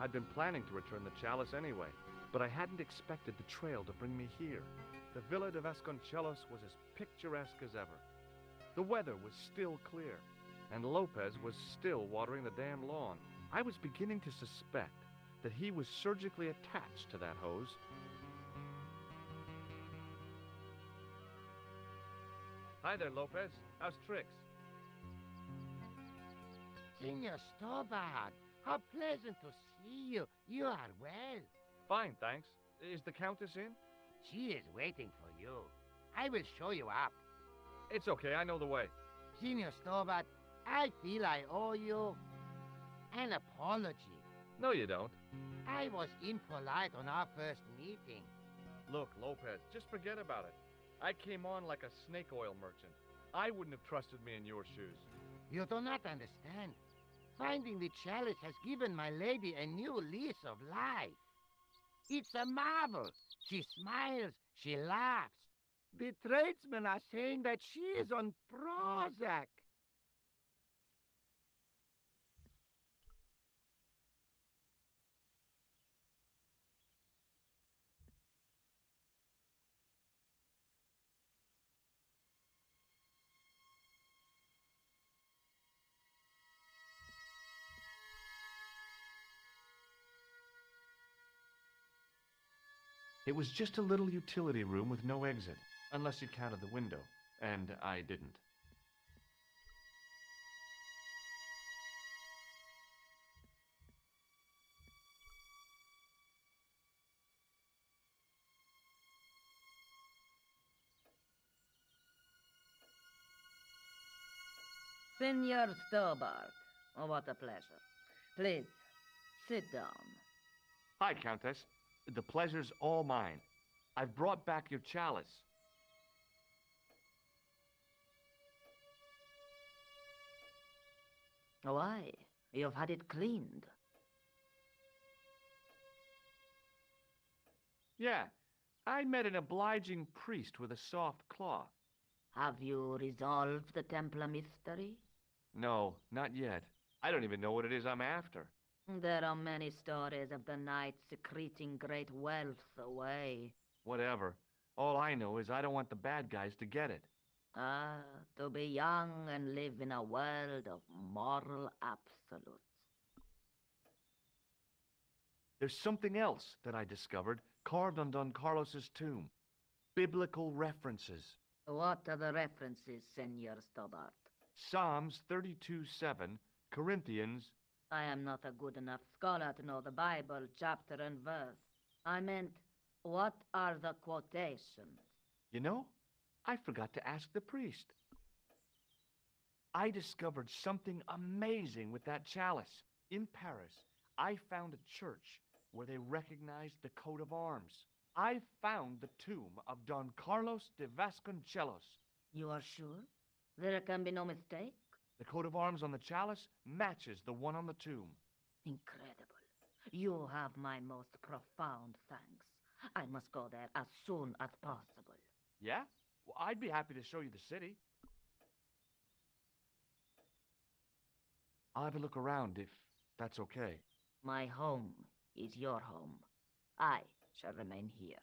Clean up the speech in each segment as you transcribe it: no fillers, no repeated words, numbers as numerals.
I'd been planning to return the chalice anyway, but I hadn't expected the trail to bring me here. The Villa de Vasconcelos was as picturesque as ever. The weather was still clear, and Lopez was still watering the damn lawn. I was beginning to suspect that he was surgically attached to that hose. Hi there, Lopez. How's tricks? Senor Stobbart, how pleasant to see you. You are well. Fine, thanks. Is the Countess in? She is waiting for you. I will show you up. It's okay, I know the way. Senor Stobbart, I feel I owe you an apology. No, you don't. I was impolite on our first meeting. Look, Lopez, just forget about it. I came on like a snake oil merchant. I wouldn't have trusted me in your shoes. You do not understand. Finding the chalice has given my lady a new lease of life. It's a marvel. She smiles, she laughs. The tradesmen are saying that she is on Prozac. It was just a little utility room with no exit, unless you counted the window, and I didn't. Senor Stobbart, oh, what a pleasure. Please, sit down. Hi, Countess. The pleasure's all mine. I've brought back your chalice. Why? You've had it cleaned. Yeah, I met an obliging priest with a soft cloth. Have you resolved the Templar mystery? No, not yet. I don't even know what it is I'm after. There are many stories of the knight secreting great wealth away. Whatever. All I know is I don't want the bad guys to get it. Ah, to be young and live in a world of moral absolutes. There's something else that I discovered carved on Don Carlos's tomb. Biblical references. What are the references, Senor Stobbart? Psalms 32:7, Corinthians. I am not a good enough scholar to know the Bible, chapter and verse. I meant, what are the quotations? You know, I forgot to ask the priest. I discovered something amazing with that chalice. In Paris, I found a church where they recognized the coat of arms. I found the tomb of Don Carlos de Vasconcelos. You are sure? There can be no mistake? The coat of arms on the chalice matches the one on the tomb. Incredible. You have my most profound thanks. I must go there as soon as possible. Yeah? Well, I'd be happy to show you the city. I'll have a look around if that's okay. My home is your home. I shall remain here.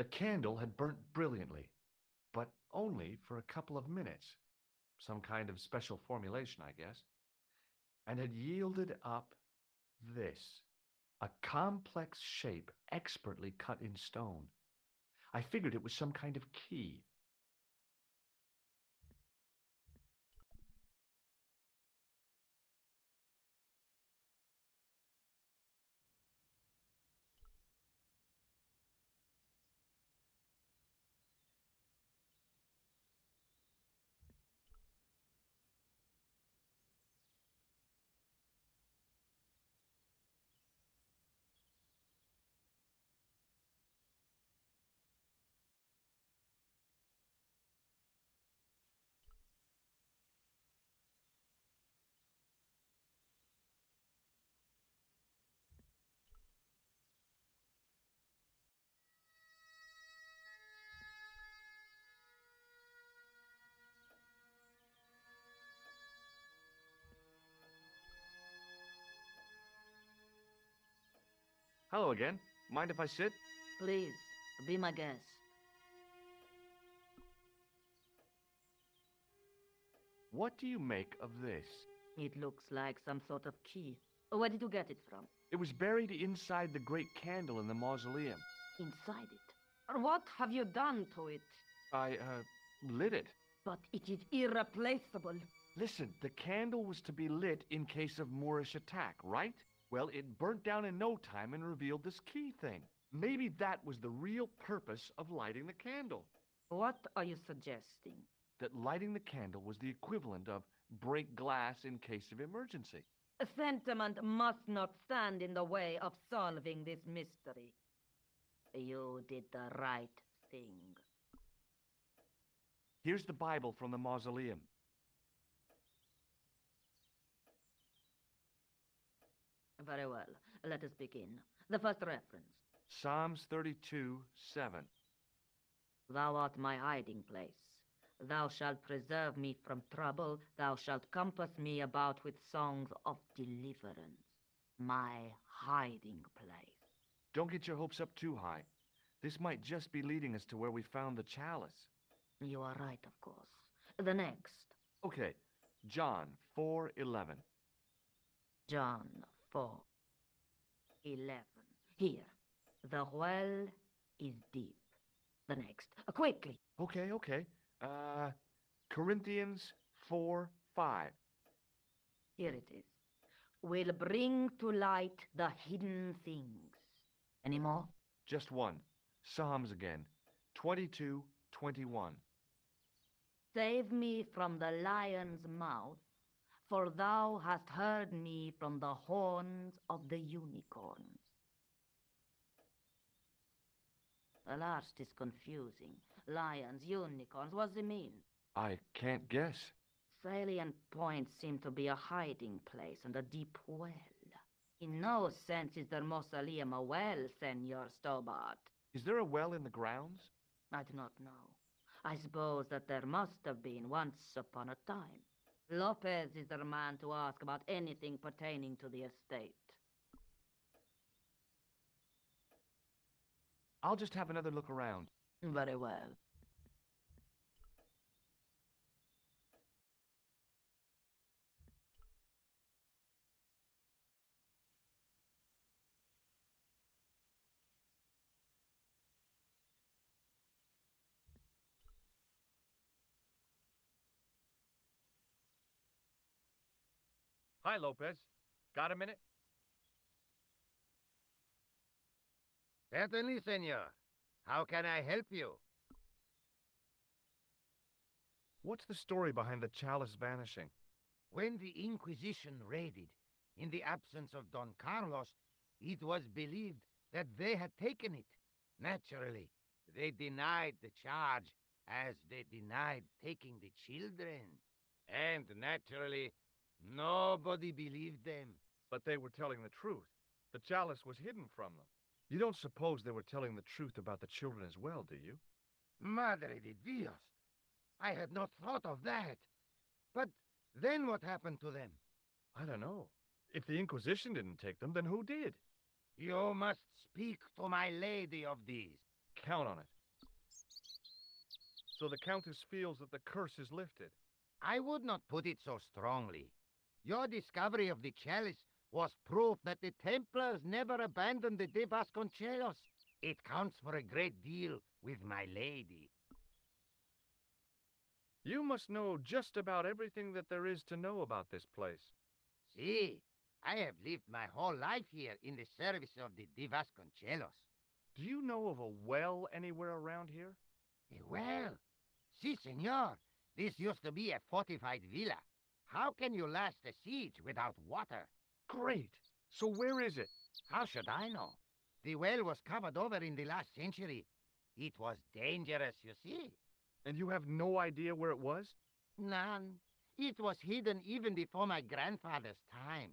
The candle had burnt brilliantly, but only for a couple of minutes. Some kind of special formulation, I guess. And had yielded up this, a complex shape expertly cut in stone. I figured it was some kind of key. Hello again. Mind if I sit? Please, be my guest. What do you make of this? It looks like some sort of key. Where did you get it from? It was buried inside the great candle in the mausoleum. Inside it? What have you done to it? I, lit it. But it is irreplaceable. Listen, the candle was to be lit in case of Moorish attack, right? Well, it burnt down in no time and revealed this key thing. Maybe that was the real purpose of lighting the candle. What are you suggesting? That lighting the candle was the equivalent of break glass in case of emergency. Sentiment must not stand in the way of solving this mystery. You did the right thing. Here's the Bible from the mausoleum. Very well. Let us begin. The first reference. Psalms 32:7. Thou art my hiding place. Thou shalt preserve me from trouble. Thou shalt compass me about with songs of deliverance. My hiding place. Don't get your hopes up too high. This might just be leading us to where we found the chalice. You are right, of course. The next. Okay, John 4:11. John 4:11. Here. The well is deep. The next. Quickly. Okay. Corinthians 4:5. Here it is. Will bring to light the hidden things. Any more? Just one. Psalms again. 22:21. Save me from the lion's mouth, for thou hast heard me from the horns of the unicorns. The last is confusing. Lions, unicorns, what does it mean? I can't guess. Salient points seem to be a hiding place and a deep well. In no sense is their mausoleum a well, Senor Stobbart. Is there a well in the grounds? I do not know. I suppose that there must have been once upon a time. Lopez is the man to ask about anything pertaining to the estate. I'll just have another look around. Very well. Hi, Lopez. Got a minute? Certainly, senor. How can I help you? What's the story behind the chalice vanishing? When the Inquisition raided, in the absence of Don Carlos, it was believed that they had taken it. Naturally, they denied the charge, as they denied taking the children. And naturally, nobody believed them. But they were telling the truth. The chalice was hidden from them. You don't suppose they were telling the truth about the children as well, do you? Madre de Dios! I had not thought of that. But then what happened to them? I don't know. If the Inquisition didn't take them, then who did? You must speak to my lady of these. Count on it. So the Countess feels that the curse is lifted. I would not put it so strongly. Your discovery of the chalice was proof that the Templars never abandoned the De Vasconcelos. It counts for a great deal with my lady. You must know just about everything that there is to know about this place. See, I have lived my whole life here in the service of the De Vasconcelos. Do you know of a well anywhere around here? A well? Si, senor. This used to be a fortified villa. How can you last a siege without water? Great! So where is it? How should I know? The well was covered over in the last century. It was dangerous, you see. And you have no idea where it was? None. It was hidden even before my grandfather's time.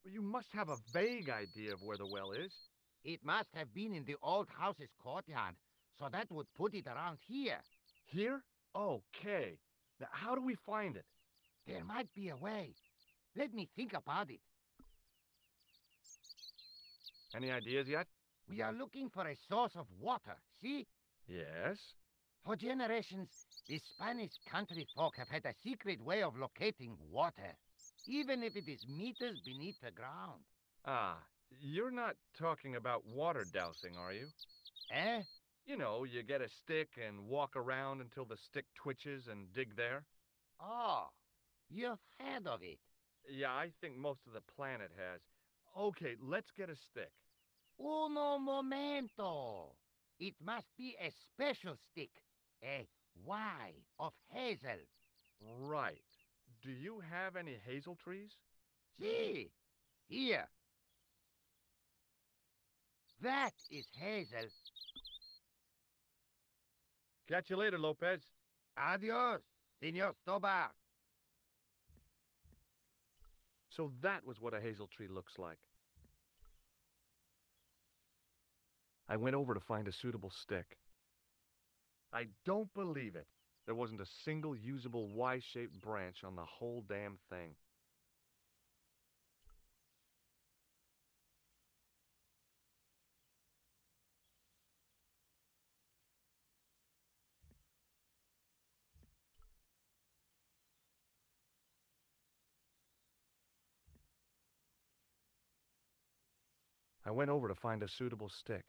Well, you must have a vague idea of where the well is. It must have been in the old house's courtyard, so that would put it around here. Here? Okay. Now, how do we find it? There might be a way. Let me think about it. Any ideas yet? We are looking for a source of water, see? Yes. For generations, the Spanish country folk have had a secret way of locating water, even if it is meters beneath the ground. Ah, you're not talking about water dousing, are you? Eh? You know, you get a stick and walk around until the stick twitches and dig there. Oh, you've heard of it. Yeah, I think most of the planet has. Okay, let's get a stick. Uno momento. It must be a special stick, a Y of hazel. Right. Do you have any hazel trees? See, here. That is hazel. Catch you later, Lopez. Adios, Senor Stobbart. So that was what a hazel tree looks like. I went over to find a suitable stick. I don't believe it. There wasn't a single usable Y-shaped branch on the whole damn thing. I went over to find a suitable stick.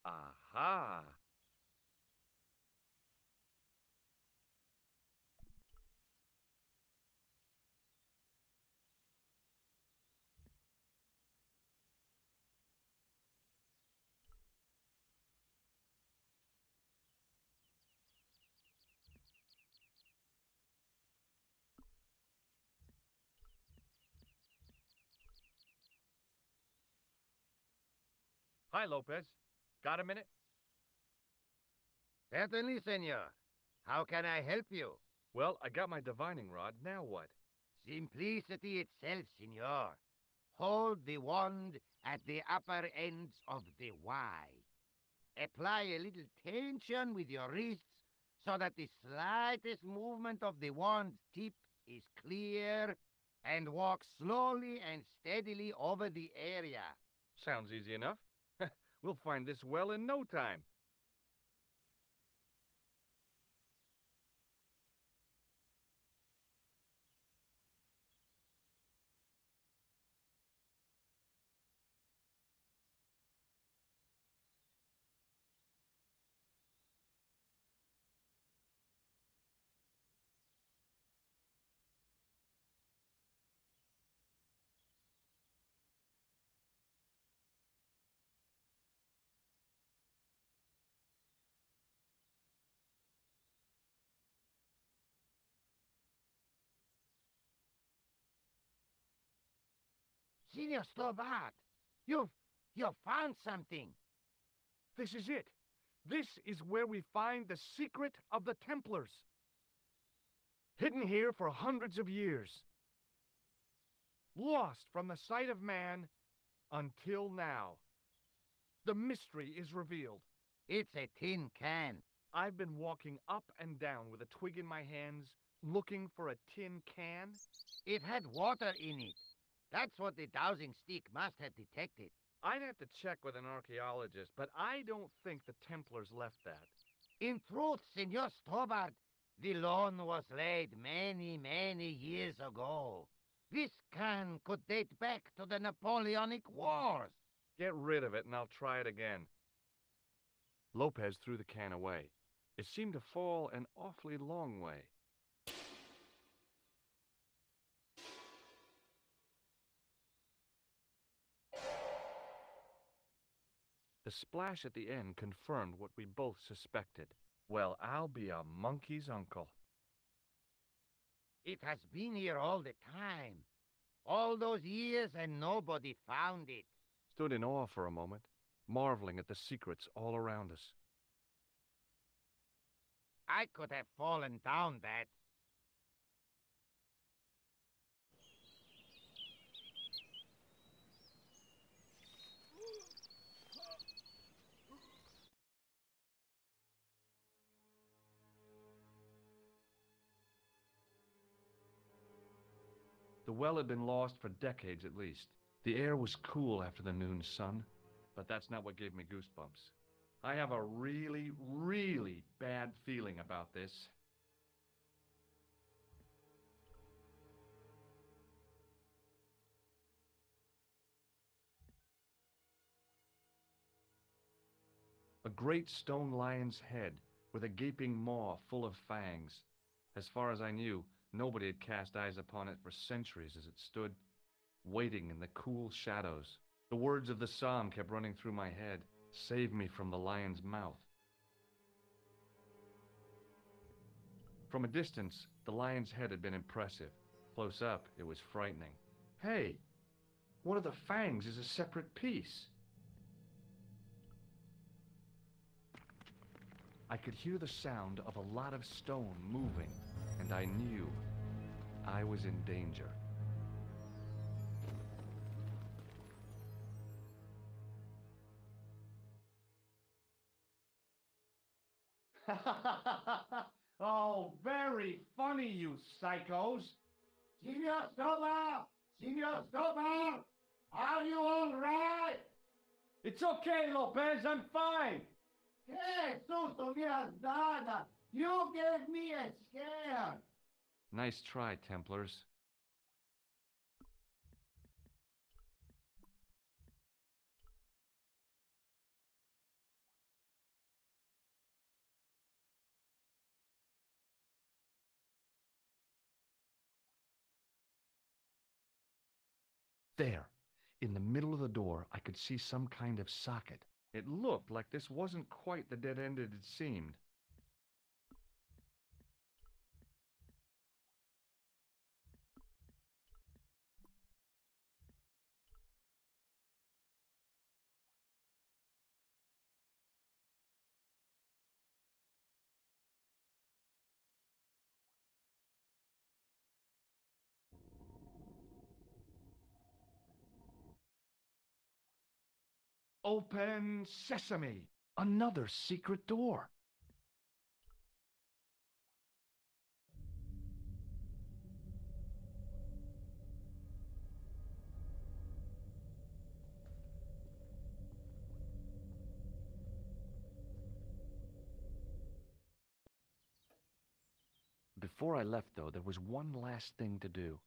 Aha! Hi, Lopez. Got a minute? Certainly, senor. How can I help you? Well, I got my divining rod. Now what? Simplicity itself, senor. Hold the wand at the upper ends of the Y. Apply a little tension with your wrists so that the slightest movement of the wand's tip is clear, and walk slowly and steadily over the area. Sounds easy enough. We'll find this well in no time. Senor Stobbart, you've found something. This is it. This is where we find the secret of the Templars. Hidden here for hundreds of years. Lost from the sight of man until now. The mystery is revealed. It's a tin can. I've been walking up and down with a twig in my hands, looking for a tin can. It had water in it. That's what the dowsing stick must have detected. I'd have to check with an archaeologist, but I don't think the Templars left that. In truth, Senor Stobbart, the loan was laid many, many years ago. This can could date back to the Napoleonic Wars. Get rid of it and I'll try it again. Lopez threw the can away. It seemed to fall an awfully long way. The splash at the end confirmed what we both suspected. Well, I'll be a monkey's uncle. It has been here all the time. All those years and nobody found it. Stood in awe for a moment, marveling at the secrets all around us. I could have fallen down that. The well had been lost for decades at least. The air was cool after the noon sun, but that's not what gave me goosebumps. I have a really, really bad feeling about this. A great stone lion's head with a gaping maw full of fangs. As far as I knew, nobody had cast eyes upon it for centuries as it stood, waiting in the cool shadows. The words of the psalm kept running through my head. Save me from the lion's mouth. From a distance, the lion's head had been impressive. Close up, it was frightening. Hey, one of the fangs is a separate piece. I could hear the sound of a lot of stone moving, and I knew I was in danger. Oh, very funny, you psychos. Senor Stobbart! Senor Stobbart! Are you all right? It's okay, Lopez, I'm fine. Hey, susto me has done. You gave me a scare. Nice try, Templars. There, in the middle of the door, I could see some kind of socket. It looked like this wasn't quite the dead end it had seemed. Open sesame! Another secret door! Before I left, though, there was one last thing to do.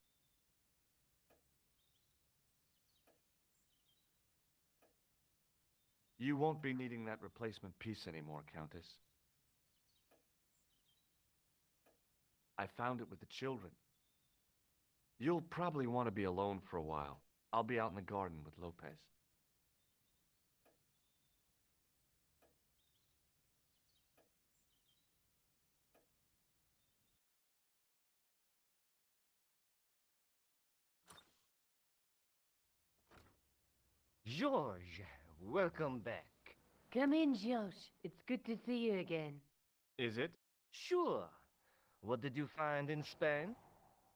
You won't be needing that replacement piece anymore, Countess. I found it with the children. You'll probably want to be alone for a while. I'll be out in the garden with Lopez. George, welcome back. Come in, Josh. It's good to see you again. Is it? Sure. What did you find in Spain?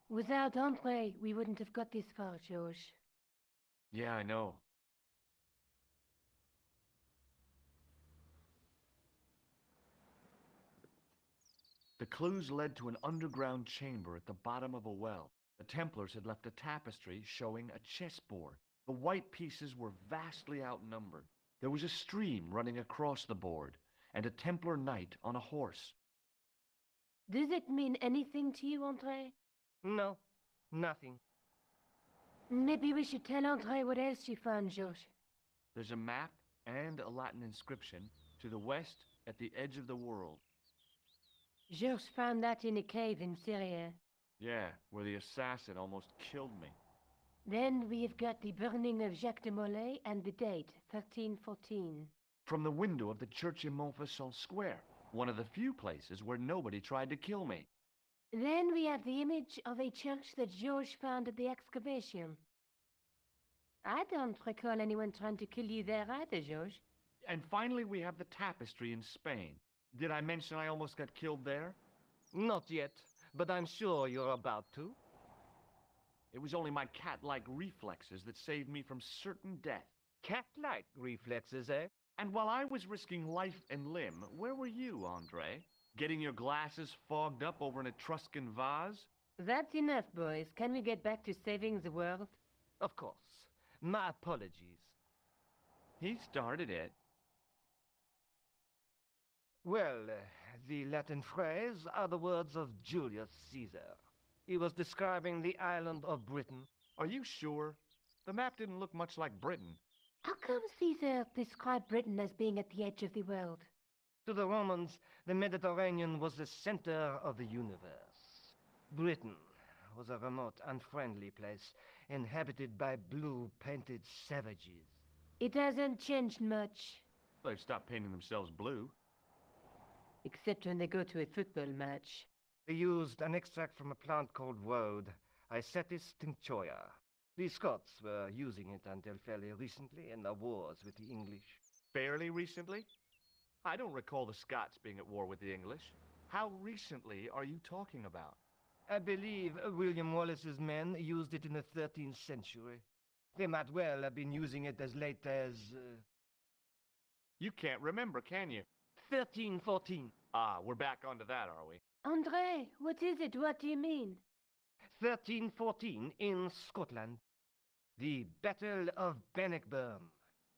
Without Andre, we wouldn't have got this far, Josh. Yeah, I know. The clues led to an underground chamber at the bottom of a well. The Templars had left a tapestry showing a chessboard. The white pieces were vastly outnumbered. There was a stream running across the board, and a Templar knight on a horse. Does it mean anything to you, Andre? No, nothing. Maybe we should tell Andre what else you found, George. There's a map and a Latin inscription to the west at the edge of the world. George found that in a cave in Syria. Yeah, where the assassin almost killed me. Then we've got the burning of Jacques de Molay and the date, 1314. From the window of the church in Montfaucon Square, one of the few places where nobody tried to kill me. Then we have the image of a church that George found at the excavation. I don't recall anyone trying to kill you there either, George. And finally we have the tapestry in Spain. Did I mention I almost got killed there? Not yet, but I'm sure you're about to. It was only my cat-like reflexes that saved me from certain death. Cat-like reflexes, eh? And while I was risking life and limb, where were you, Andre? Getting your glasses fogged up over an Etruscan vase? That's enough, boys. Can we get back to saving the world? Of course. My apologies. He started it. Well, the Latin phrase are the words of Julius Caesar. He was describing the island of Britain. Are you sure? The map didn't look much like Britain. How come Caesar described Britain as being at the edge of the world? To the Romans, the Mediterranean was the center of the universe. Britain was a remote, unfriendly place, inhabited by blue-painted savages. It hasn't changed much. They've stopped painting themselves blue. Except when they go to a football match. They used an extract from a plant called woad, Icetis tinctoria. The Scots were using it until fairly recently in the wars with the English. Fairly recently? I don't recall the Scots being at war with the English. How recently are you talking about? I believe William Wallace's men used it in the 13th century. They might well have been using it as late as... You can't remember, can you? 1314. Ah, we're back onto that, are we? Andre, what is it? What do you mean? 1314 in Scotland. The Battle of Bannockburn.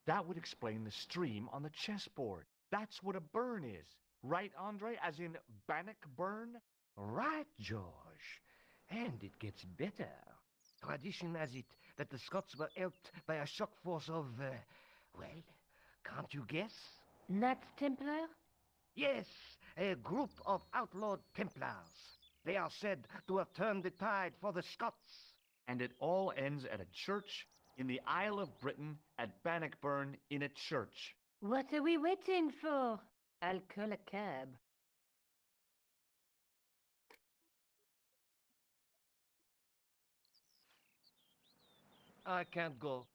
That would explain the stream on the chessboard. That's what a burn is. Right, Andre? As in Bannockburn? Right, George. And it gets better. Tradition has it that the Scots were helped by a shock force of, well, can't you guess? Knights Templar? Yes, a group of outlawed Templars. They are said to have turned the tide for the Scots. And it all ends at a church in the Isle of Britain at Bannockburn in a church. What are we waiting for? I'll call a cab. I can't go.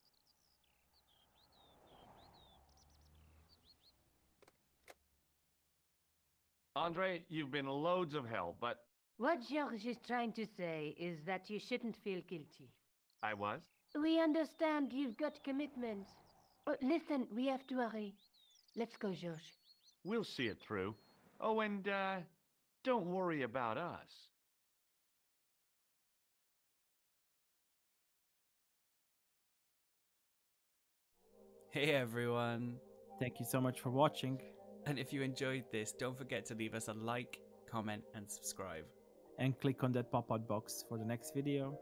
Andre, you've been loads of help, but What George is trying to say is that you shouldn't feel guilty. I was? We understand you've got commitments. Oh, listen, we have to hurry. Let's go, George. We'll see it through. Oh, and, don't worry about us. Hey everyone! Thank you so much for watching, And if you enjoyed this, don't forget to leave us a like, comment, and subscribe. and click on that pop-out box for the next video.